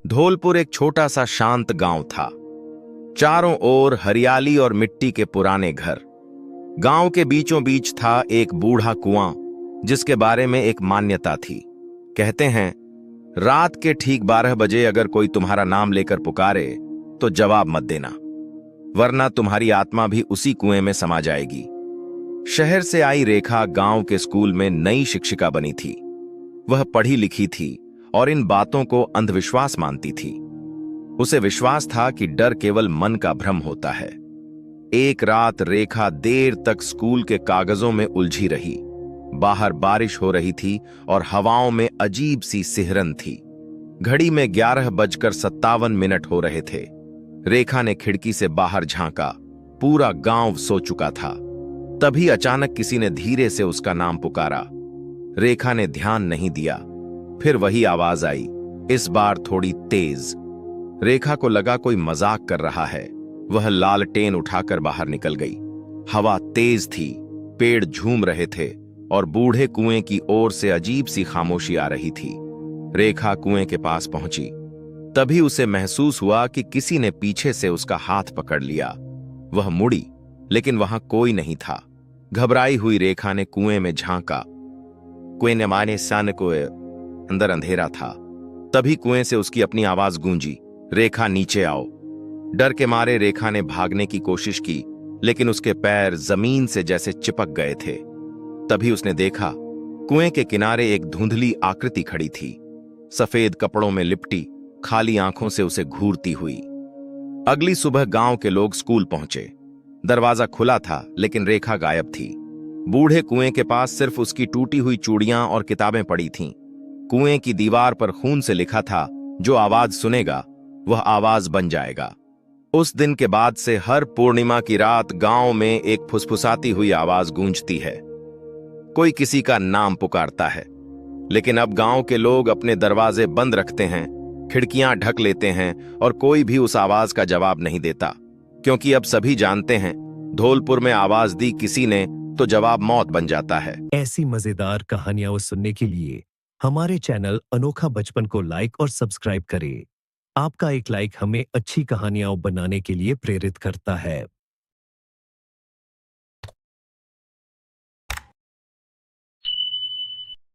धौलपुर एक छोटा सा शांत गांव था। चारों ओर हरियाली और मिट्टी के पुराने घर। गांव के बीचों बीच था एक बूढ़ा कुआं, जिसके बारे में एक मान्यता थी। कहते हैं, रात के ठीक 12 बजे अगर कोई तुम्हारा नाम लेकर पुकारे तो जवाब मत देना, वरना तुम्हारी आत्मा भी उसी कुएं में समा जाएगी। शहर से आई रेखा गांव के स्कूल में नई शिक्षिका बनी थी। वह पढ़ी लिखी थी और इन बातों को अंधविश्वास मानती थी। उसे विश्वास था कि डर केवल मन का भ्रम होता है। एक रात रेखा देर तक स्कूल के कागजों में उलझी रही। बाहर बारिश हो रही थी और हवाओं में अजीब सी सिहरन थी। घड़ी में 11:57 हो रहे थे। रेखा ने खिड़की से बाहर झांका। पूरा गांव सो चुका था। तभी अचानक किसी ने धीरे से उसका नाम पुकारा। रेखा ने ध्यान नहीं दिया। फिर वही आवाज आई, इस बार थोड़ी तेज। रेखा को लगा कोई मजाक कर रहा है। वह लालटेन उठाकर बाहर निकल गई। हवा तेज थी, पेड़ झूम रहे थे और बूढ़े कुएं की ओर से अजीब सी खामोशी आ रही थी। रेखा कुएं के पास पहुंची। तभी उसे महसूस हुआ कि किसी ने पीछे से उसका हाथ पकड़ लिया। वह मुड़ी, लेकिन वहां कोई नहीं था। घबराई हुई रेखा ने कुएं में झांका। कुएं ने माने सन को अंदर अंधेरा था। तभी कुएं से उसकी अपनी आवाज गूंजी, रेखा नीचे आओ। डर के मारे रेखा ने भागने की कोशिश की, लेकिन उसके पैर जमीन से जैसे चिपक गए थे। तभी उसने देखा, कुएं के किनारे एक धुंधली आकृति खड़ी थी, सफेद कपड़ों में लिपटी, खाली आंखों से उसे घूरती हुई। अगली सुबह गांव के लोग स्कूल पहुंचे। दरवाजा खुला था, लेकिन रेखा गायब थी। बूढ़े कुएं के पास सिर्फ उसकी टूटी हुई चूड़ियां और किताबें पड़ी थीं। कुएं की दीवार पर खून से लिखा था, जो आवाज सुनेगा वह आवाज बन जाएगा। उस दिन के बाद से हर पूर्णिमा की रात गांव में एक फुसफुसाती हुई आवाज गूंजती है। कोई किसी का नाम पुकारता है। लेकिन अब गांव के लोग अपने दरवाजे बंद रखते हैं, खिड़कियां ढक लेते हैं और कोई भी उस आवाज का जवाब नहीं देता, क्योंकि अब सभी जानते हैं, धौलपुर में आवाज दी किसी ने तो जवाब मौत बन जाता है। ऐसी मजेदार कहानियां सुनने के लिए हमारे चैनल अनोखा बचपन को लाइक और सब्सक्राइब करें। आपका एक लाइक हमें अच्छी कहानियां बनाने के लिए प्रेरित करता है।